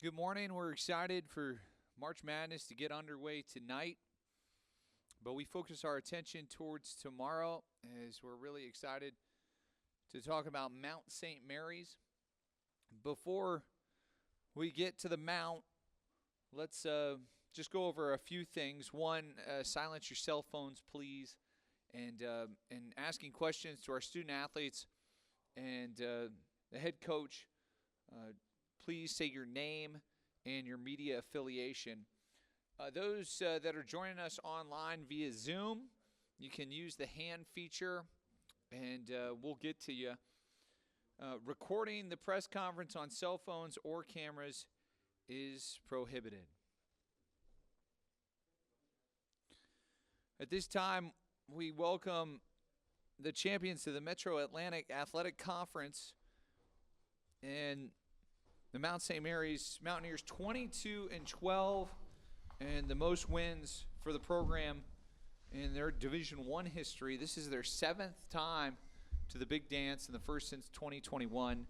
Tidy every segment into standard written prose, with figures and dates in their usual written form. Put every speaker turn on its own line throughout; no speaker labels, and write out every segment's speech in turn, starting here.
Good morning. We're excited for March Madness to get underway tonight, but we focus our attention towards tomorrow as we're really excited to talk about Mount St. Mary's. Before we get to the Mount, let's just go over a few things. One, silence your cell phones, please, and asking questions to our student athletes and the head coach. Please say your name and your media affiliation. Those that are joining us online via Zoom, you can use the hand feature, and we'll get to you. Recording the press conference on cell phones or cameras is prohibited. At this time, we welcome the champions to the Metro Atlantic Athletic Conference, and the Mount St. Mary's Mountaineers 22-12, and the most wins for the program in their Division I history. This is their 7th time to the big dance, and the first since 2021.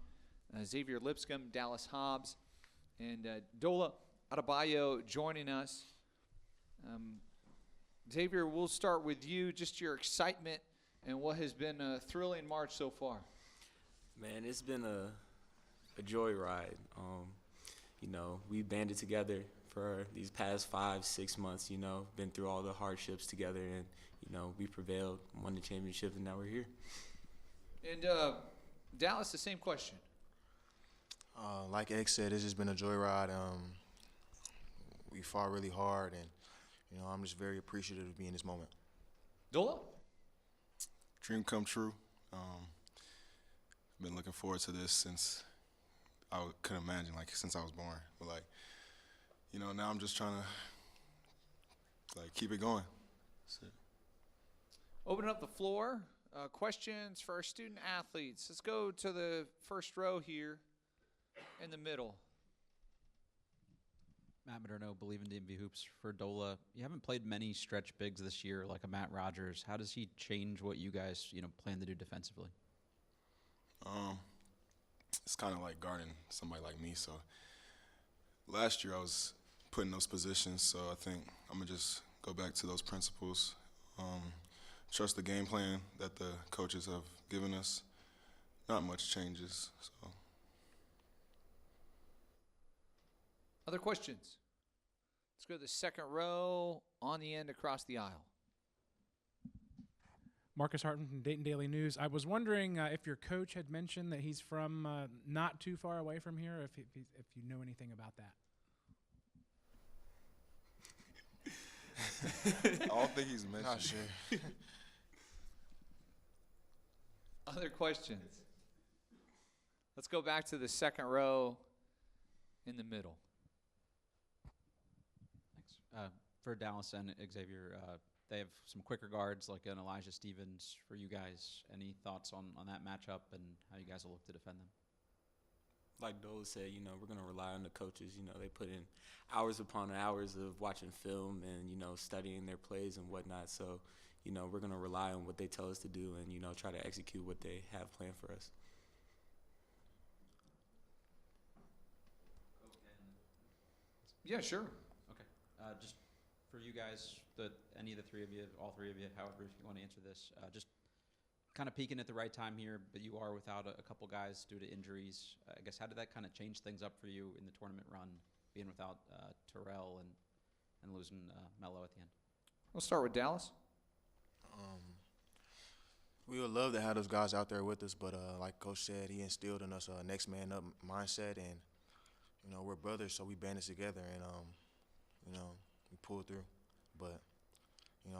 Xavier Lipscomb, Dallas Hobbs, and Dola Adebayo joining us. Xavier, we'll start with you, just your excitement and what has been a thrilling March so far.
Man, it's been a joyride. We banded together for these past 5-6 months, been through all the hardships together, and, we prevailed, won the championship, and now we're here.
And Dallas, the same question.
Like Egg said, it's just been a joyride. We fought really hard, and, I'm just very appreciative of being in this moment.
Dola?
Dream come true. Been looking forward to this since I couldn't imagine, since I was born. But, now I'm just trying to, keep it going. That's it.
Open up the floor. Questions for our student athletes. Let's go to the first row here in the middle.
Matt Maderno, Believe in DMV Hoops for Dola. You haven't played many stretch bigs this year like a Matt Rogers. How does he change what you guys, plan to do defensively?
It's kind of like guarding somebody like me. So last year I was put in those positions, so I think I'm going to just go back to those principles. Trust the game plan that the coaches have given us. Not much changes. So.
Other questions? Let's go to the second row on the end across the aisle.
Marcus Harton from Dayton Daily News. I was wondering if your coach had mentioned that he's from not too far away from here, if you know anything about that.
I don't think he's mentioned.
Not sure.
Other questions? Let's go back to the second row in the middle.
Thanks. For Dallas and Xavier, they have some quicker guards like an Elijah Stevens for you guys. Any thoughts on that matchup and how you guys will look to defend them?
Like Dola said, we're going to rely on the coaches. They put in hours upon hours of watching film and, studying their plays and whatnot. So, we're going to rely on what they tell us to do and, try to execute what they have planned for us.
Yeah, sure.
Okay. Just for you guys, any of the three of you, all three of you, however if you want to answer this, just kind of peaking at the right time here, but you are without a couple guys due to injuries. I guess how did that kind of change things up for you in the tournament run, being without Terrell and losing Mello at the end?
We'll start with Dallas.
We would love to have those guys out there with us, but like Coach said, he instilled in us a next man up mindset, and we're brothers, so we banded together, and we pulled through. But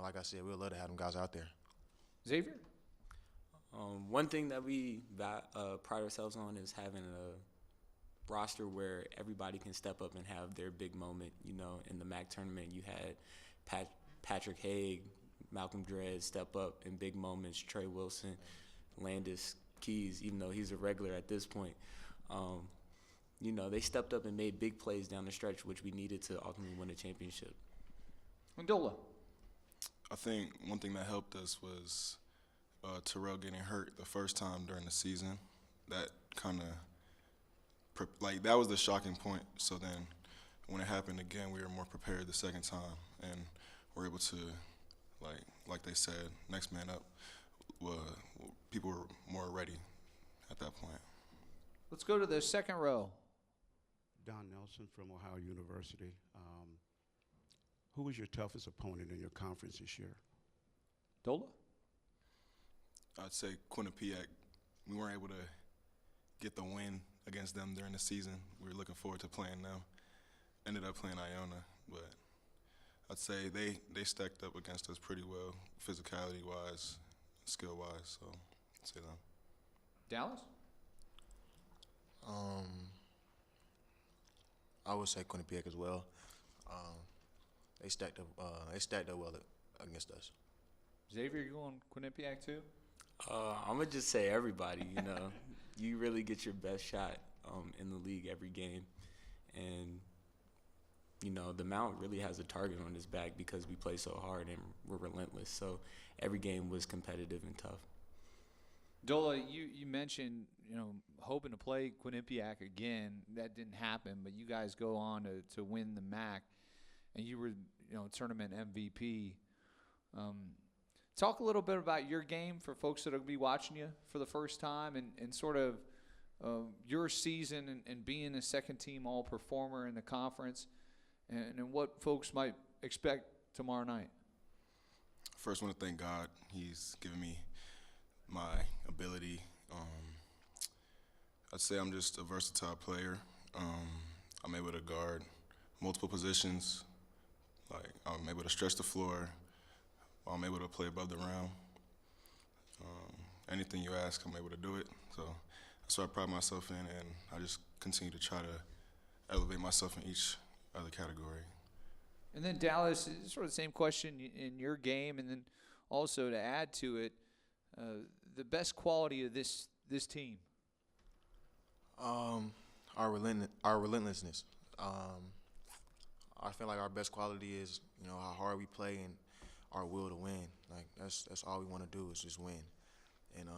like I said, we'd love to have them guys out there.
Xavier?
One thing that we pride ourselves on is having a roster where everybody can step up and have their big moment. In the MAC tournament, you had Patrick Haig, Malcolm Dredd step up in big moments, Trey Wilson, Landis Keys, even though he's a regular at this point. They stepped up and made big plays down the stretch, which we needed to ultimately win a championship.
Dola?
I think one thing that helped us was Terrell getting hurt the first time during the season. That kind of like that was the shocking point. So then when it happened again, we were more prepared the second time, and we're able to, like they said, next man up. People were more ready at that point.
Let's go to the second row.
Don Nelson from Ohio University. Who was your toughest opponent in your conference this year?
Dola?
I'd say Quinnipiac. We weren't able to get the win against them during the season. We were looking forward to playing them. Ended up playing Iona, but I'd say they stacked up against us pretty well, physicality-wise, skill-wise, so I'd say them.
Dallas?
I would say Quinnipiac as well. They stacked up well against us.
Xavier, you going Quinnipiac too?
I'm gonna just say everybody. You know, you really get your best shot in the league every game, and you know the Mount really has a target on his back because we play so hard and we're relentless. So every game was competitive and tough.
Dola, you mentioned, hoping to play Quinnipiac again. That didn't happen, but you guys go on to win the MAC, and you were, tournament MVP. Talk a little bit about your game for folks that will be watching you for the first time, and sort of your season and being a second-team all-performer in the conference, and what folks might expect tomorrow night.
First, I want to thank God. He's given me my ability. I'd say I'm just a versatile player. I'm able to guard multiple positions. Like, I'm able to stretch the floor. I'm able to play above the rim. Anything you ask, I'm able to do it. So that's what I pride myself in, and I just continue to try to elevate myself in each other category.
And then Dallas, sort of the same question in your game, and then also to add to it, the best quality of this team.
Our relentlessness. I feel like our best quality is, how hard we play and our will to win. Like that's all we want to do is just win. And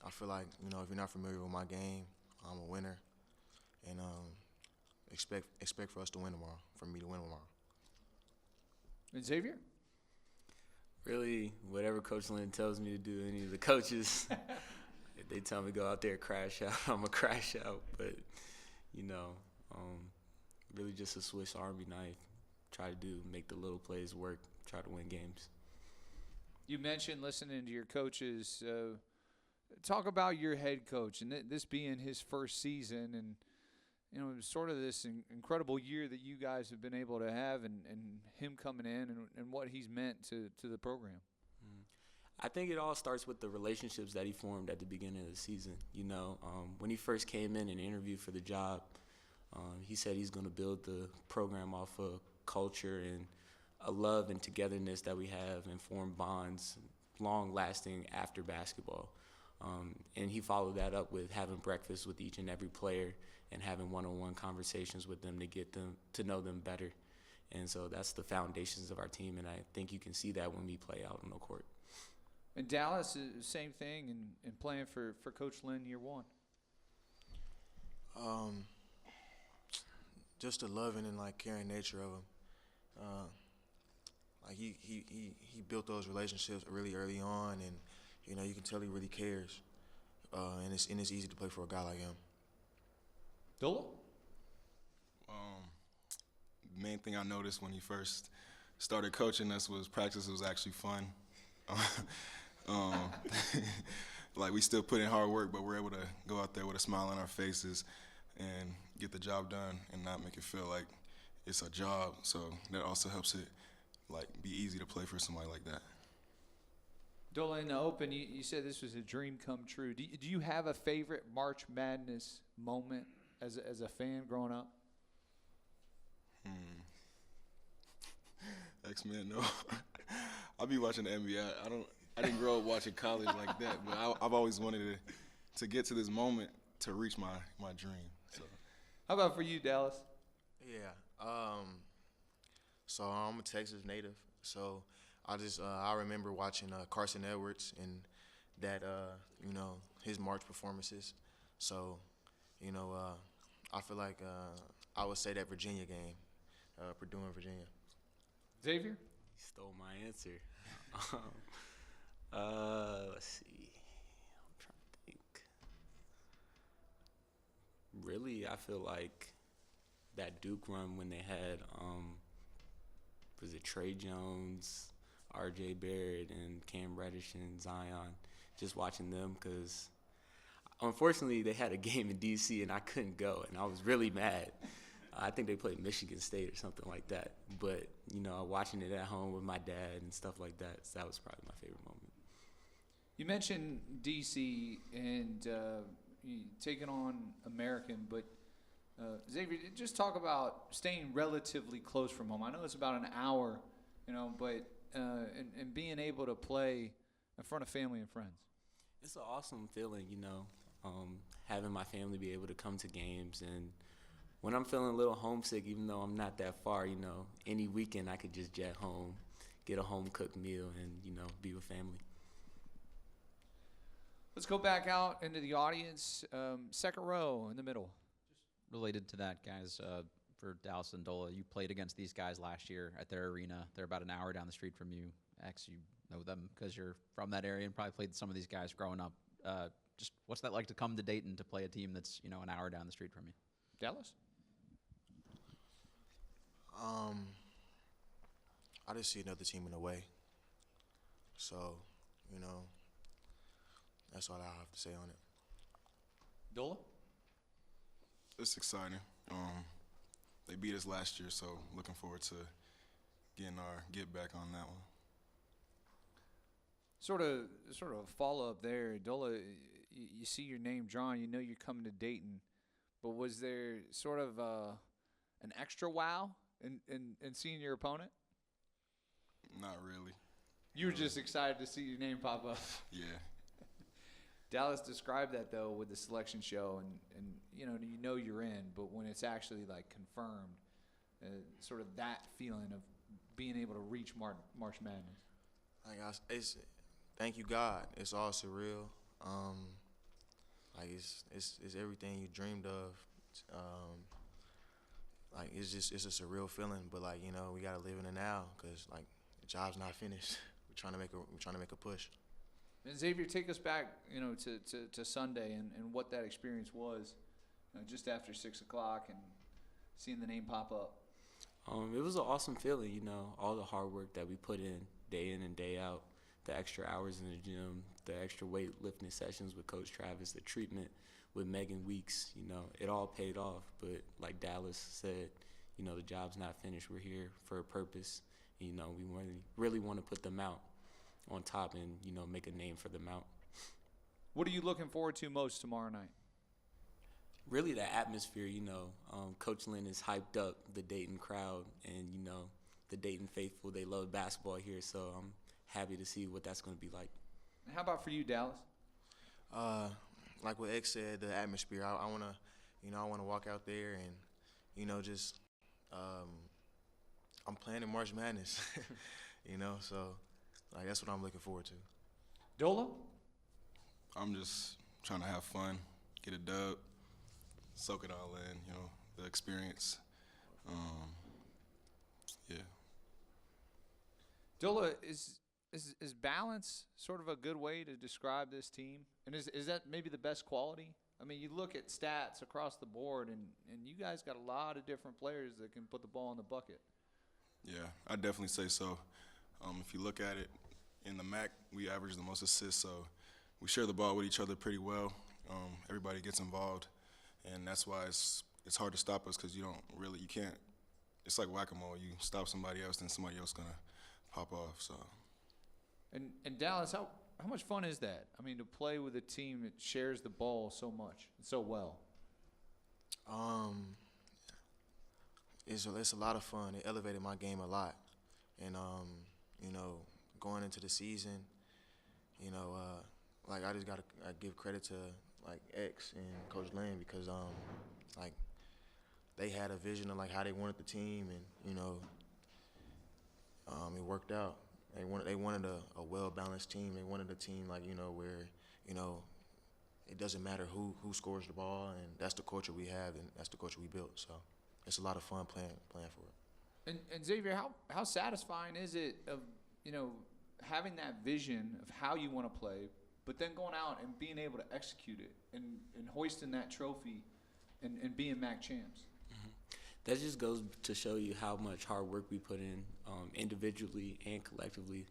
I feel like, if you're not familiar with my game, I'm a winner, and expect for us to win tomorrow, for me to win tomorrow.
And Xavier?
Really, whatever Coach Lynn tells me to do, any of the coaches, if they tell me to go out there and crash out, I'm going to crash out. But, really just a Swiss Army knife. Try to make the little plays work, try to win games.
You mentioned listening to your coaches. Talk about your head coach and this being his first season, and sort of this incredible year that you guys have been able to have, and him coming in and what he's meant to the program.
I think it all starts with the relationships that he formed at the beginning of the season. When he first came in and interviewed for the job, he said he's going to build the program off of culture and a love and togetherness that we have, and form bonds long-lasting after basketball. And he followed that up with having breakfast with each and every player and having one-on-one conversations with them to get them to know them better. And so that's the foundations of our team, and I think you can see that when we play out on the court.
And Dallas, same thing, and playing for Coach Lynn year one.
Just the loving and caring nature of him. He built those relationships really early on, and you can tell he really cares. And it's easy to play for a guy like him.
Dola?
Main thing I noticed when he first started coaching us was practice was actually fun. We still put in hard work, but we're able to go out there with a smile on our faces and get the job done and not make it feel like it's a job. So that also helps it be easy to play for somebody like that.
Dola, in the Open, you said this was a dream come true. Do you have a favorite March Madness moment as a fan growing up?
X-Men, no. I'll be watching the NBA. I didn't grow up watching college like that, but I've always wanted to get to this moment to reach my dream. So,
how about for you, Dallas?
Yeah. So I'm a Texas native. So I remember watching Carson Edwards and that his March performances. So I feel like I would say that Virginia game, Purdue and Virginia.
Xavier?
He stole my answer. Let's see. I'm trying to think. Really, I feel like that Duke run when they had, was it Trey Jones, R.J. Barrett, and Cam Reddish and Zion. Just watching them because, unfortunately, they had a game in D.C. and I couldn't go, and I was really mad. I think they played Michigan State or something like that. But, watching it at home with my dad and stuff like that, so that was probably my favorite moment.
You mentioned D.C. and you taking on American, but Xavier, just talk about staying relatively close from home. I know it's about an hour, but and being able to play in front of family and friends.
It's an awesome feeling, having my family be able to come to games. And when I'm feeling a little homesick, even though I'm not that far, any weekend I could just jet home, get a home-cooked meal, and, be with family.
Let's go back out into the audience. Second row in the middle.
Related to that, guys, for Dallas and Dola, you played against these guys last year at their arena. They're about an hour down the street from you. You know them because you're from that area and probably played some of these guys growing up. Just what's that like to come to Dayton to play a team that's an hour down the street from you?
Dallas?
I just see another team in a way. So, that's all I have to say on it.
Dola?
It's exciting. They beat us last year, so looking forward to getting our get back on that one.
Sort of follow up there, Dola. You see your name drawn. You know you're coming to Dayton, but was there sort of an extra wow in seeing your opponent?
Not really.
You were just excited to see your name pop up.
Yeah.
Dallas described that though with the selection show, and you know you're in, but when it's actually like confirmed, sort of that feeling of being able to reach March Madness.
Thank you God. It's all surreal. It's everything you dreamed of. It's a surreal feeling, but we gotta live in it now because the job's not finished. We're trying to make a push.
And Xavier, take us back, to Sunday and what that experience was, just after 6 o'clock and seeing the name pop up.
It was an awesome feeling, all the hard work that we put in and day out, the extra hours in the gym, the extra weightlifting sessions with Coach Travis, the treatment with Megan Weeks, it all paid off. But like Dallas said, the job's not finished. We're here for a purpose. We really want to put them out on top and, make a name for them out.
What are you looking forward to most tomorrow night?
Really the atmosphere, Coach Lynn has hyped up the Dayton crowd and, the Dayton faithful. They love basketball here, so I'm happy to see what that's going to be like.
How about for you, Dallas?
Like what X said, the atmosphere. I want to walk out there and, just I'm playing in March Madness, so that's what I'm looking forward to.
Dola?
I'm just trying to have fun, get a dub, soak it all in, the experience. Yeah.
Dola, is balance sort of a good way to describe this team? And is that maybe the best quality? I mean, you look at stats across the board, and you guys got a lot of different players that can put the ball in the bucket.
Yeah, I definitely say so. If you look at it, in the MAC, we average the most assists, so we share the ball with each other pretty well. Everybody gets involved, and that's why it's hard to stop us because you can't. It's like whack-a-mole. You stop somebody else, then somebody else gonna pop off. So.
And Dallas, how much fun is that? I mean, to play with a team that shares the ball so much and so well.
It's a lot of fun. It elevated my game a lot, and going into the season, I just gotta give credit to X and Coach Lane because they had a vision of how they wanted the team, and it worked out. They wanted a well balanced team. They wanted a team where it doesn't matter who scores the ball, and that's the culture we have, and that's the culture we built. So it's a lot of fun playing for it.
And Xavier, how satisfying is it of having that vision of how you want to play, but then going out and being able to execute it and hoisting that trophy and being MAC champs?
That just goes to show you how much hard work we put in individually and collectively.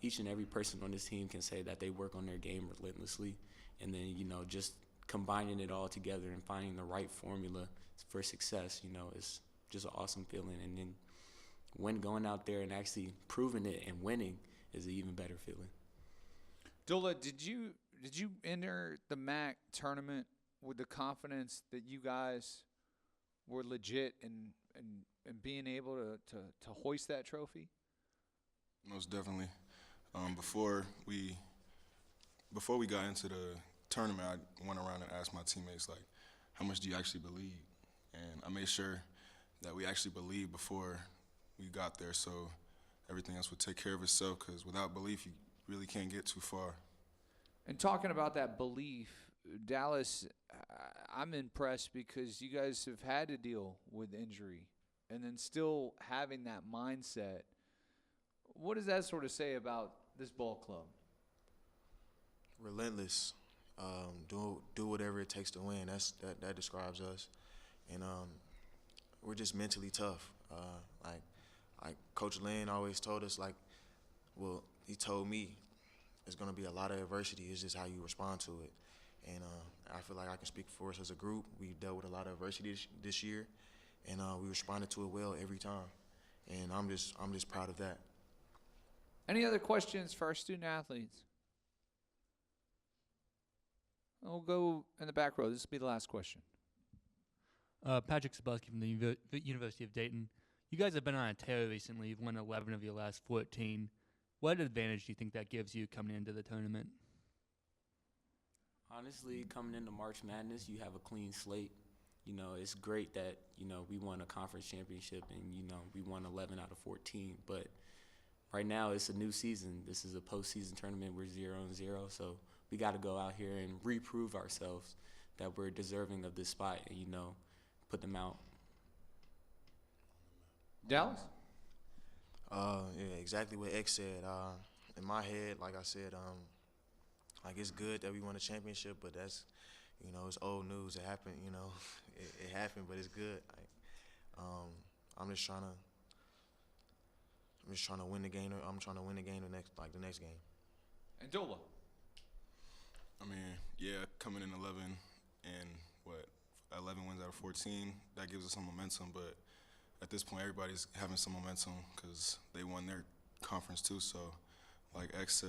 Each and every person on this team can say that they work on their game relentlessly, and then, just combining it all together and finding the right formula for success, is just an awesome feeling. And then when going out there and actually proving it and winning is an even better feeling.
Dola, did you enter the MAC tournament with the confidence that you guys were legit and being able to hoist that trophy?
Most definitely. Before we got into the tournament, I went around and asked my teammates, like, how much do you actually believe? And I made sure that we actually believed before we got there, so everything else would take care of itself, because without belief, you really can't get too far.
And talking about that belief, Dallas, I'm impressed because you guys have had to deal with injury and then still having that mindset. What does that sort of say about this ball club?
Relentless. Do whatever it takes to win. That describes us. And we're just mentally tough. Like Coach Lynn always told us, he told me it's going to be a lot of adversity. It's just how you respond to it. And I feel like I can speak for us as a group. We dealt with a lot of adversity this year, and we responded to it well every time. And I'm just proud of that.
Any other questions for our student athletes? We'll go in the back row. This will be the last question.
Patrick Sabusky from the University of Dayton. You guys have been on a tear recently. You've won 11 of your last 14. What advantage do you think that gives you coming into the tournament?
Honestly, coming into March Madness, you have a clean slate. It's great that, we won a conference championship and, we won 11 out of 14. But right now it's a new season. This is a postseason tournament. We're 0-0. So we got to go out here and reprove ourselves that we're deserving of this spot and, put them out.
Dallas?
Yeah, exactly what X said. In my head, like I said, it's good that we won a championship, but that's, it's old news. It happened, it happened, but it's good. I'm just trying to win the game. I'm trying to win the game the next game.
And Dola?
I mean, yeah, coming in 11 and 11 wins out of 14, that gives us some momentum, but at this point, everybody's having some momentum because they won their conference too. So, like X said,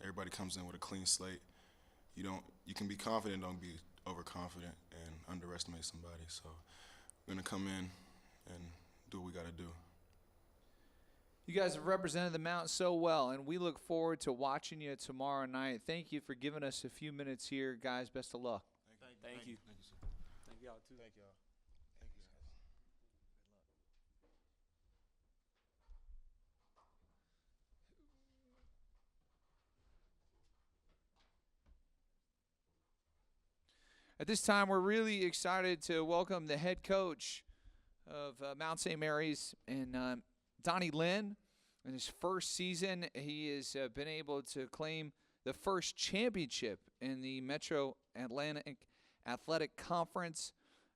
everybody comes in with a clean slate. You can be confident, don't be overconfident and underestimate somebody. So, we're gonna come in and do what we gotta do.
You guys have represented the Mount so well, and we look forward to watching you tomorrow night. Thank you for giving us a few minutes here, guys. Best of luck.
Thank you.
Thank you, sir.
Thank y'all too.
Thank y'all.
At this time, we're really excited to welcome the head coach of Mount St. Mary's, and Donnie Lynn. In his first season, he has been able to claim the first championship in the Metro Atlantic Athletic Conference.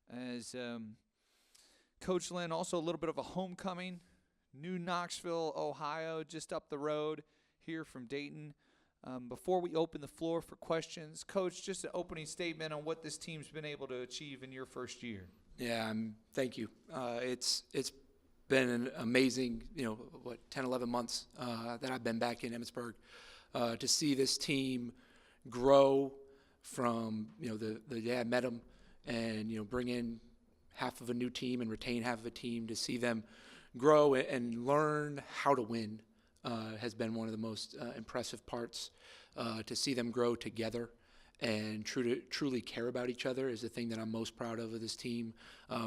As Coach Lynn, also a little bit of a homecoming, New Knoxville, Ohio, just up the road here from Dayton. Before we open the floor for questions, Coach, just an opening statement on what this team's been able to achieve in your first year.
Yeah, thank you. It's been an amazing, 10, 11 months that I've been back in Emmitsburg to see this team grow from, the day I met them and, bring in half of a new team and retain half of a team, to see them grow and learn how to win has been one of the most impressive parts. To see them grow together and truly care about each other is the thing that I'm most proud of this team,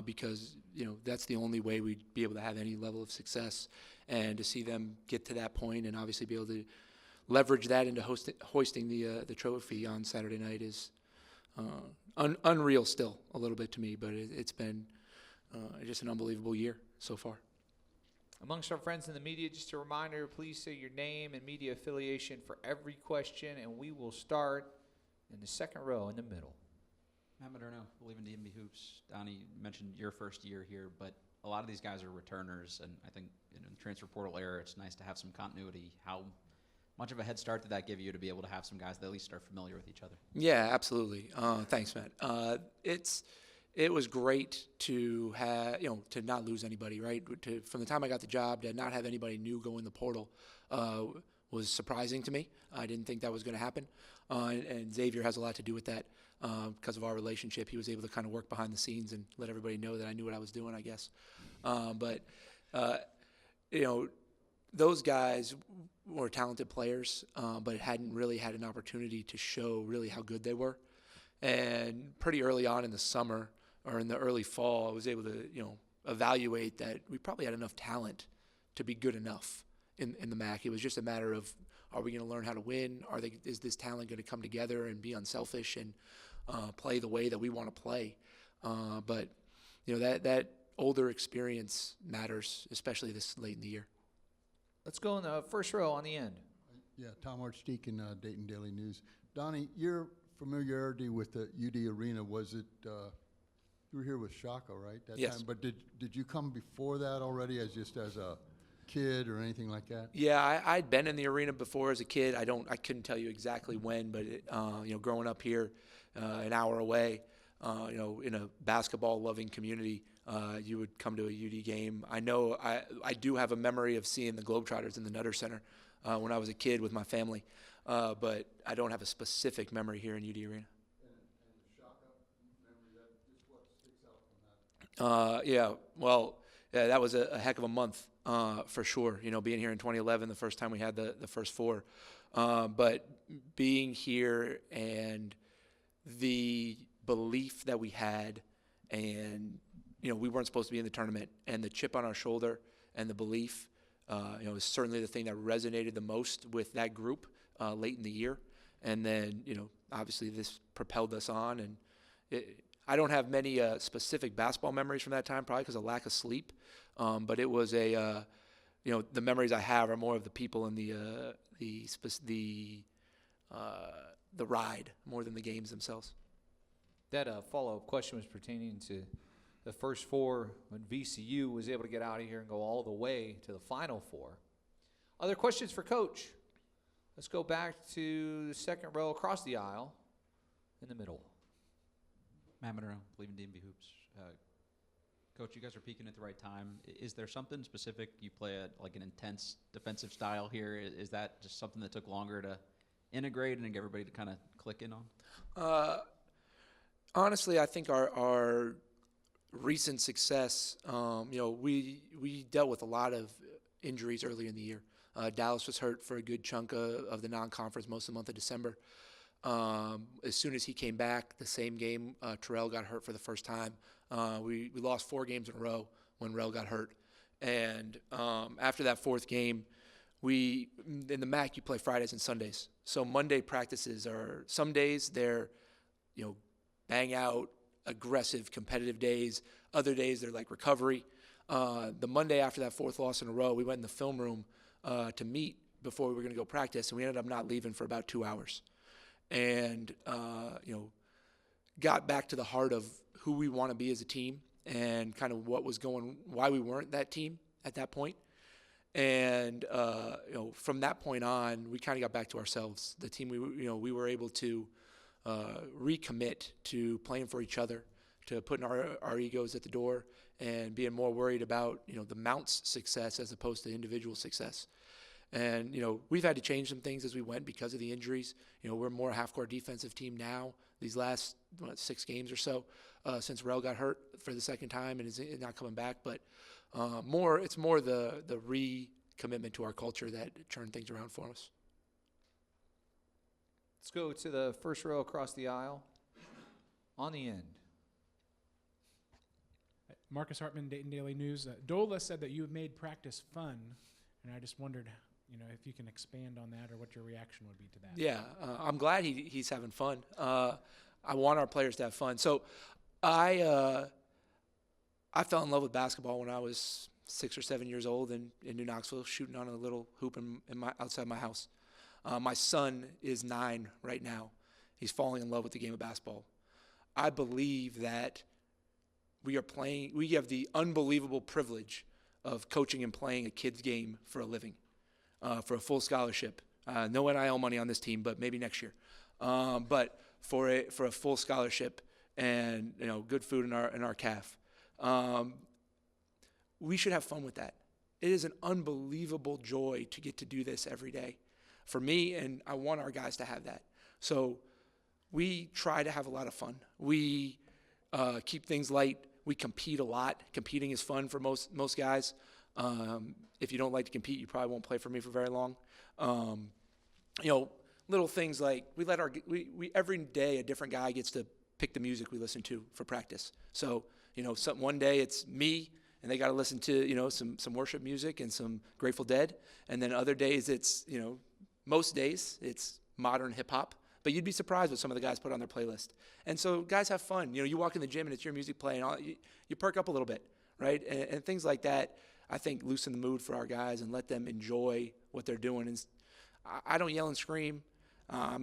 because that's the only way we'd be able to have any level of success. And to see them get to that point and obviously be able to leverage that into hoisting the trophy on Saturday night is unreal still a little bit to me, but it's been just an unbelievable year so far.
Amongst our friends in the media, just a reminder, please say your name and media affiliation for every question, and we will start in the second row in the middle.
Matt Maderno, Believe in D&B Hoops. Donnie, you mentioned your first year here, but a lot of these guys are returners, and I think in the transfer portal era, it's nice to have some continuity. How much of a head start did that give you to be able to have some guys that at least are familiar with each other?
Yeah, absolutely. Thanks, Matt. It was great to have, to not lose anybody, right? From the time I got the job, to not have anybody new go in the portal was surprising to me. I didn't think that was going to happen. And Xavier has a lot to do with that because of our relationship. He was able to kind of work behind the scenes and let everybody know that I knew what I was doing, I guess. Those guys were talented players, but hadn't really had an opportunity to show really how good they were. And pretty early on in the summer or in the early fall, I was able to, evaluate that we probably had enough talent to be good enough in the MAC. It was just a matter of, are we going to learn how to win? Is this talent going to come together and be unselfish and play the way that we want to play? But that older experience matters, especially this late in the year.
Let's go in the first row on the end.
Yeah, Tom Archdeacon, Dayton Daily News. Donnie, your familiarity with the UD Arena, was it, you were here with Shaka, right? That
Yes.
time? But did you come before that already as a kid or anything like that?
Yeah, I'd been in the arena before as a kid. I couldn't tell you exactly when, but growing up here, an hour away, in a basketball-loving community, you would come to a UD game. I know I do have a memory of seeing the Globetrotters in the Nutter Center when I was a kid with my family, but I don't have a specific memory here in UD Arena.
And the Shaka memory, just what sticks out from that?
Yeah, that was a heck of a month for sure. Being here in 2011, the first time we had the first four, but being here and the belief that we had, and we weren't supposed to be in the tournament, and the chip on our shoulder and the belief, is certainly the thing that resonated the most with that group late in the year. And then, obviously this propelled us on. And I don't have many specific basketball memories from that time, probably because of lack of sleep. But it was the memories I have are more of the people and the ride more than the games themselves.
That follow-up question was pertaining to the first four when VCU was able to get out of here and go all the way to the Final Four. Other questions for Coach? Let's go back to the second row across the aisle in the middle.
Matt Maderno, Believe in D&B Hoops. Coach, you guys are peaking at the right time. Is there something specific? You play like an intense defensive style here. Is that just something that took longer to integrate and get everybody to kind of click in on?
Honestly, I think our recent success, we dealt with a lot of injuries early in the year. Dallas was hurt for a good chunk of the non-conference most of the month of December. As soon as he came back, the same game, Terrell got hurt for the first time. We lost 4 games in a row when Rel got hurt. And after that fourth game, in the MAC, you play Fridays and Sundays. So Monday practices are, some days they're, bang out, aggressive, competitive days. Other days they're like recovery. The Monday after that fourth loss in a row, we went in the film room to meet before we were going to go practice, and we ended up not leaving for about 2 hours. And, got back to the heart of who we want to be as a team and kind of why we weren't that team at that point. And, from that point on, we kind of got back to ourselves. The team, we were able to recommit to playing for each other, to putting our egos at the door and being more worried about, the Mount's success as opposed to individual success. And, we've had to change some things as we went because of the injuries. We're more a half-court defensive team now, these last 6 games or so, since Rel got hurt for the second time and is not coming back. But it's more the recommitment to our culture that turned things around for us.
Let's go to the first row across the aisle on the end.
Marcus Hartman, Dayton Daily News. Dola said that you have made practice fun, and I just wondered if you can expand on that or what your reaction would be to that.
Yeah, I'm glad he's having fun. I want our players to have fun. So I fell in love with basketball when I was 6 or 7 years old in New Knoxville, shooting on a little hoop outside my house. My son is 9 right now. He's falling in love with the game of basketball. I believe that we have the unbelievable privilege of coaching and playing a kid's game for a living, for a full scholarship. No NIL money on this team, but maybe next year. But for a full scholarship and good food in our calf. We should have fun with that. It is an unbelievable joy to get to do this every day for me, and I want our guys to have that. So we try to have a lot of fun. We keep things light. We compete a lot. Competing is fun for most guys. If you don't like to compete, you probably won't play for me for very long. Little things like we every day a different guy gets to pick the music we listen to for practice. So one day it's me, and they got to listen to some worship music and some Grateful Dead, and then other days it's most days it's modern hip hop. But you'd be surprised what some of the guys put on their playlist. And so guys have fun. You walk in the gym and it's your music playing. You perk up a little bit, right? And things like that, I think, loosen the mood for our guys and let them enjoy what they're doing. And I don't yell and scream. I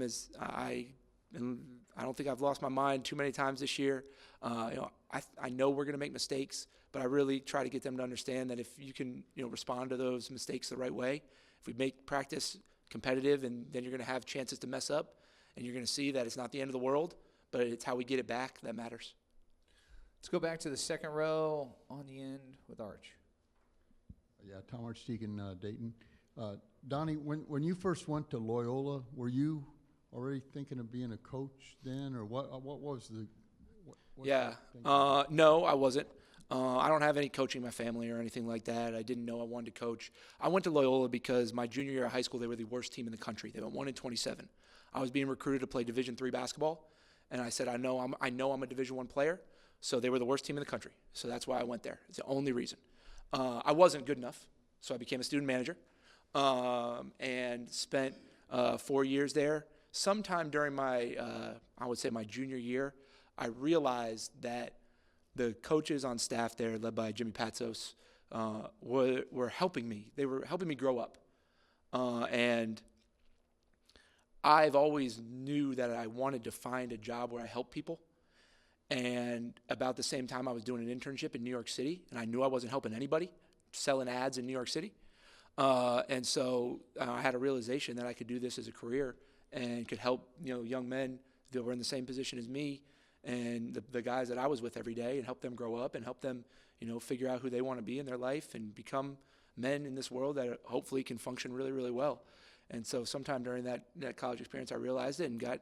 don't think I've lost my mind too many times this year. I know we're going to make mistakes, but I really try to get them to understand that if you can respond to those mistakes the right way, if we make practice competitive, and then you're going to have chances to mess up, and you're going to see that it's not the end of the world, but it's how we get it back that matters.
Let's go back to the second row on the end with Arch.
Yeah, Tom Archdeacon, Dayton. Donnie, when you first went to Loyola, were you already thinking of being a coach then, or what was the?
No, I wasn't. I don't have any coaching in my family or anything like that. I didn't know I wanted to coach. I went to Loyola because my junior year of high school, they were the worst team in the country. They went 1-27. I was being recruited to play Division III basketball, and I said, I know I'm a Division I player, so they were the worst team in the country. So that's why I went there. It's the only reason. I wasn't good enough, so I became a student manager and spent 4 years there. Sometime during my, I would say my junior year, I realized that the coaches on staff there, led by Jimmy Patsos, were helping me. They were helping me grow up. And I've always knew that I wanted to find a job where I help people. And about the same time, I was doing an internship in New York City, and I knew I wasn't helping anybody, selling ads in New York City. And so I had a realization that I could do this as a career and could help young men that were in the same position as me and the guys that I was with every day, and help them grow up and help them figure out who they want to be in their life and become men in this world that hopefully can function really, really well. And so sometime during that college experience, I realized it and got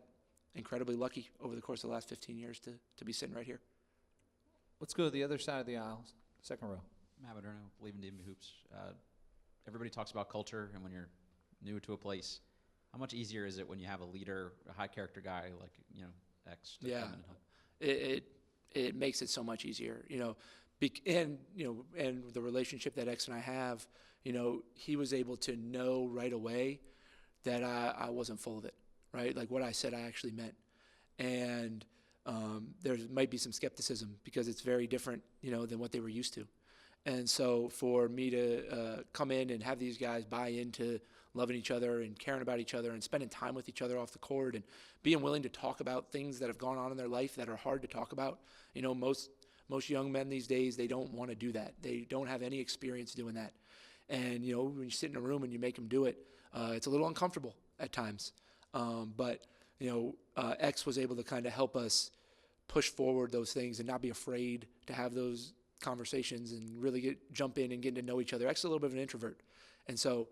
incredibly lucky over the course of the last 15 years to be sitting right here.
Let's go to the other side of the aisle, second row.
Matt Moderno, Believe in DMV Hoops. Everybody talks about culture, and when you're new to a place, how much easier is it when you have a leader, a high character guy like X to come in and help?
It makes it so much easier, and the relationship that X and I have, he was able to know right away that I wasn't full of it, right? Like what I said, I actually meant. And there might be some skepticism because it's very different, than what they were used to. And so for me to come in and have these guys buy into loving each other and caring about each other and spending time with each other off the court and being willing to talk about things that have gone on in their life that are hard to talk about. Most young men these days, they don't want to do that. They don't have any experience doing that. And, when you sit in a room and you make them do it, it's a little uncomfortable at times. But X was able to kind of help us push forward those things and not be afraid to have those conversations and really jump in and get to know each other. X is a little bit of an introvert. And so,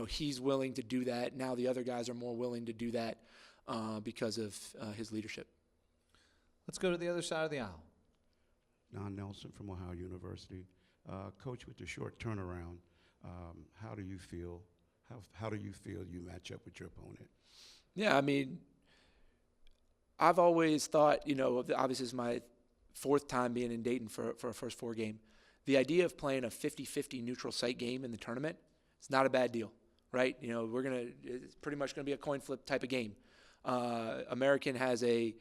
he's willing to do that. Now the other guys are more willing to do that because of his leadership.
Let's go to the other side of the aisle.
Don Nelson from Ohio University. Coach, with the short turnaround, how do you feel? How do you feel you match up with your opponent?
Yeah, I've always thought, obviously it's my fourth time being in Dayton for a first 4 game. The idea of playing a 50-50 neutral site game in the tournament, it's not a bad deal, right? It's pretty much going to be a coin flip type of game. American has a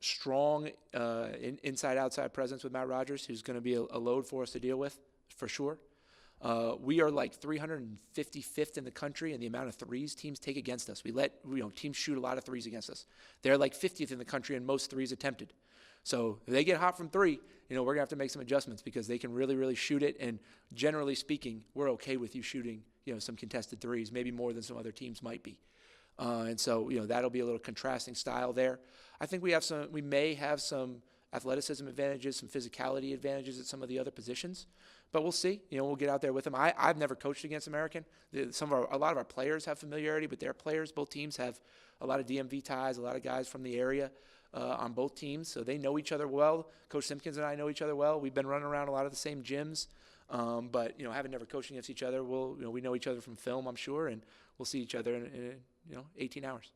strong inside-outside presence with Matt Rogers, who's going to be a load for us to deal with, for sure. We are like 355th in the country in the amount of threes teams take against us. We let teams shoot a lot of threes against us. They're like 50th in the country in most threes attempted. So if they get hot from three, we're going to have to make some adjustments because they can really, really shoot it. And generally speaking, we're okay with you shooting, some contested threes, maybe more than some other teams might be. And so, that'll be a little contrasting style there. I think we may have some athleticism advantages, some physicality advantages at some of the other positions, but we'll see. We'll get out there with them. I've never coached against American. A lot of our players have familiarity with their players. Both teams have a lot of DMV ties, a lot of guys from the area on both teams, so they know each other well. Coach Simpkins and I know each other well. We've been running around a lot of the same gyms, but having never coached against each other, we know each other from film, I'm sure, and we'll see each other in 18 hours.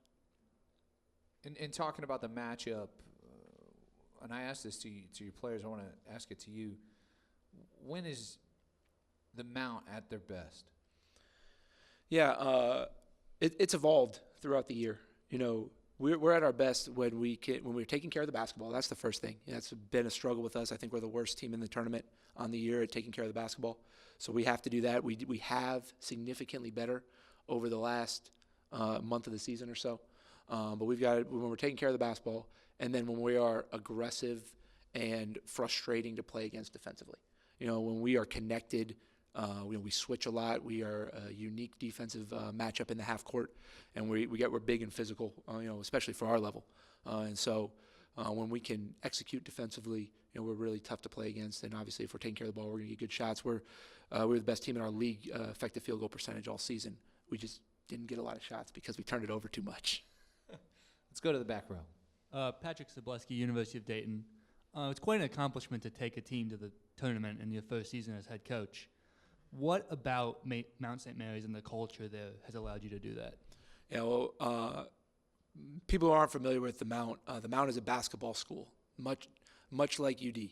In talking about the matchup, and I asked this to your players, I want to ask it to you. When is the Mount at their best?
Yeah, it's evolved throughout the year. We're at our best when we're taking care of the basketball. That's the first thing. That's been a struggle with us. I think we're the worst team in the tournament on the year at taking care of the basketball. So we have to do that. We have significantly better over the last month of the season or so. But we've got it when we're taking care of the basketball, and then when we are aggressive and frustrating to play against defensively. When we are connected, we switch a lot. We are a unique defensive matchup in the half court, and we're big and physical, especially for our level. And so when we can execute defensively, we're really tough to play against. And obviously, if we're taking care of the ball, we're going to get good shots. We're the best team in our league effective field goal percentage all season. We just didn't get a lot of shots because we turned it over too much.
Let's go to the back row.
Patrick Zableski, University of Dayton. It's quite an accomplishment to take a team to the tournament in your first season as head coach. What about Mount St. Mary's and the culture there has allowed you to do that?
People who aren't familiar with the Mount is a basketball school, much like UD.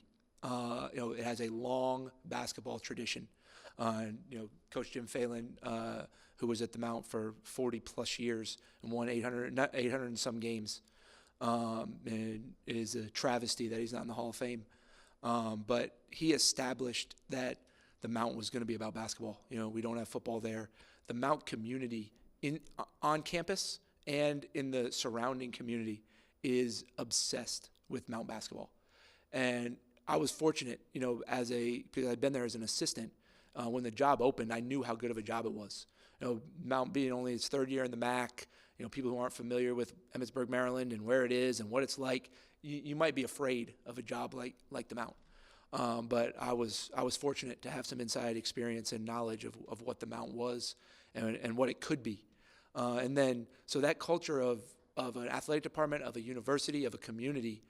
It has a long basketball tradition. Coach Jim Phelan, who was at the Mount for 40-plus years and won 800 and some games, and it is a travesty that he's not in the Hall of Fame. But he established that the Mount was going to be about basketball. We don't have football there. The Mount community on campus and in the surrounding community is obsessed with Mount basketball. And I was fortunate, because I'd been there as an assistant. When the job opened, I knew how good of a job it was. Mount being only its third year in the MAC, people who aren't familiar with Emmitsburg, Maryland, and where it is and what it's like, you might be afraid of a job like the Mount. But I was fortunate to have some inside experience and knowledge of what the Mount was and what it could be. And then, so that culture of an athletic department, of a university, of a community,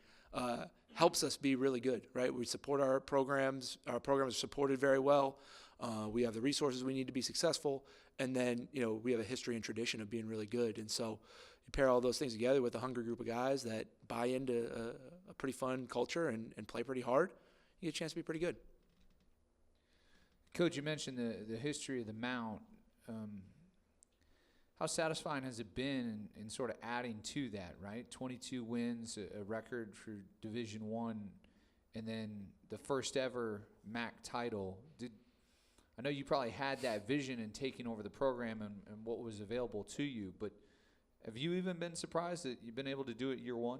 helps us be really good, right? We support our programs. Our programs are supported very well. We have the resources we need to be successful. And then, we have a history and tradition of being really good. And so you pair all those things together with a hungry group of guys that buy into a pretty fun culture and play pretty hard, you get a chance to be pretty good.
Coach, you mentioned the history of the Mount. How satisfying has it been in sort of adding to that, right? 22 wins, a record for Division I, and then the first ever MAC title. I know you probably had that vision in taking over the program and what was available to you, but have you even been surprised that you've been able to do it year one?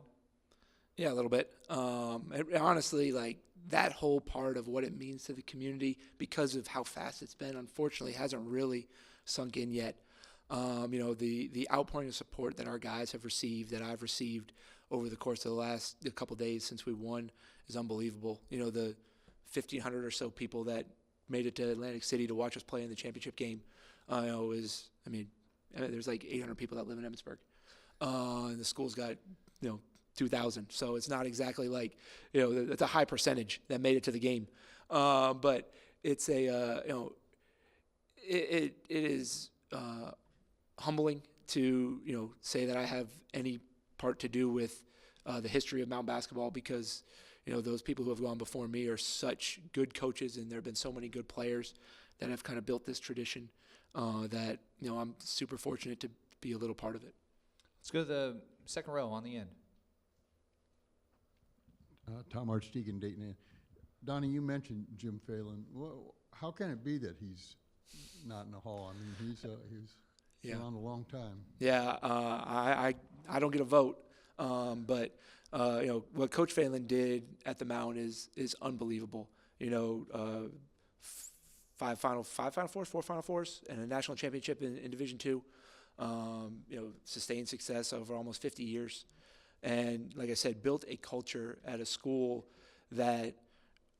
Yeah, a little bit. Honestly, that whole part of what it means to the community, because of how fast it's been, unfortunately hasn't really sunk in yet. The outpouring of support that our guys have received, that I've received over the course of the last couple days since we won is unbelievable. The 1,500 or so people that made it to Atlantic City to watch us play in the championship game, there's like 800 people that live in Emmitsburg. And the school's got, 2,000. So it's not exactly like, it's a high percentage that made it to the game. But it's it is humbling to, say that I have any part to do with the history of Mount basketball, because, those people who have gone before me are such good coaches, and there have been so many good players that have kind of built this tradition. that I'm super fortunate to be a little part of it.
Let's go to the second row on the end.
Tom Archdeacon, Dayton. Donnie, you mentioned Jim Phelan. Well, how can it be that he's not in the Hall? I mean, he's been on a long time.
Yeah, I don't get a vote, but what Coach Phelan did at the Mount is unbelievable. Four Final Fours, and a national championship in Division II. Sustained success over almost 50 years, and like I said, built a culture at a school that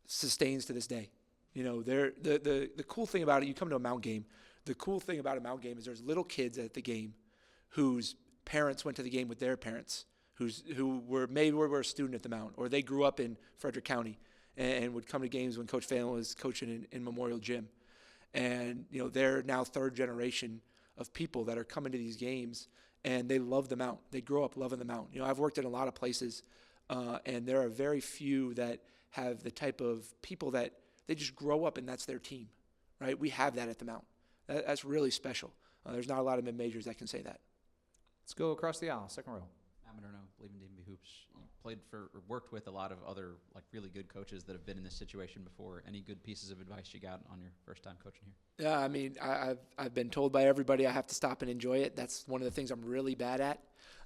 sustains to this day. The cool thing about it, you come to a Mount game. The cool thing about a Mount game is there's little kids at the game whose parents went to the game with their parents, who were a student at the Mount, or they grew up in Frederick County and would come to games when Coach Phelan was coaching in Memorial Gym. And they're now third generation of people that are coming to these games, and they love the Mount. They grow up loving the Mount. I've worked in a lot of places, and there are very few that have the type of people that they just grow up and that's their team, right? We have that at the Mount. That's really special. There's not a lot of mid-majors that can say that.
Let's go across the aisle, second row.
I'm Adorno, Believe in D&B Hoops. You played for, or worked with a lot of other really good coaches that have been in this situation before. Any good pieces of advice you got on your first time coaching here?
Yeah, I mean, I've been told by everybody I have to stop and enjoy it. That's one of the things I'm really bad at.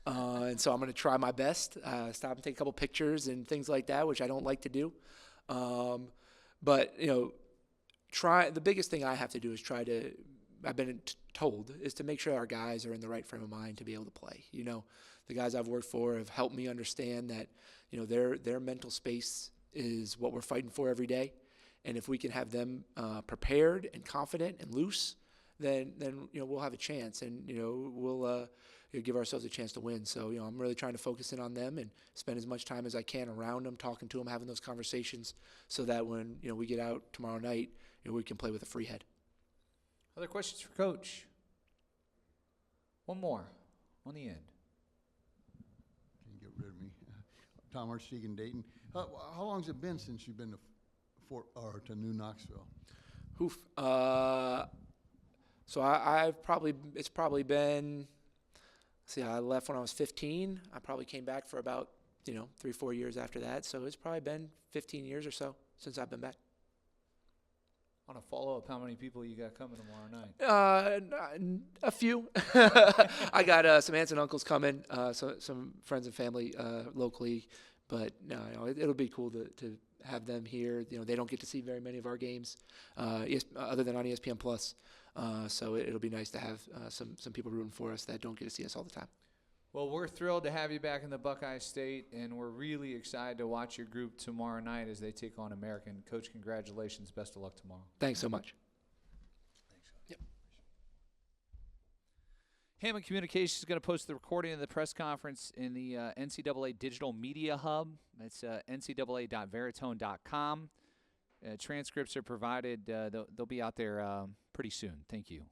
And so I'm going to try my best. Stop and take a couple pictures and things like that, which I don't like to do. But the biggest thing I have to do is I've been told, is to make sure our guys are in the right frame of mind to be able to play. The guys I've worked for have helped me understand that, their mental space is what we're fighting for every day. And if we can have them prepared and confident and loose, then we'll have a chance, and we'll give ourselves a chance to win. So I'm really trying to focus in on them and spend as much time as I can around them, talking to them, having those conversations, so that when we get out tomorrow night, we can play with a free head.
Other questions for Coach? One more on the end.
Can't get rid of me. Tom Archdeacon, Dayton. How long's it been since you've been to New Knoxville?
Oof. So it's probably been. See, I left when I was 15. I probably came back for about 3-4 years after that. So it's probably been 15 years or so since I've been back.
On a follow-up, how many people you got coming tomorrow night?
A few. I got some aunts and uncles coming, some friends and family locally, but it'll be cool to have them here. They don't get to see very many of our games, other than on ESPN Plus. So it'll be nice to have some people rooting for us that don't get to see us all the time.
Well, we're thrilled to have you back in the Buckeye State, and we're really excited to watch your group tomorrow night as they take on American. Coach, congratulations. Best of luck tomorrow.
Thanks so much. Yep.
Hammond Communications is going to post the recording of the press conference in the NCAA Digital Media Hub. That's ncaa.veritone.com. Transcripts are provided. They'll be out there pretty soon. Thank you.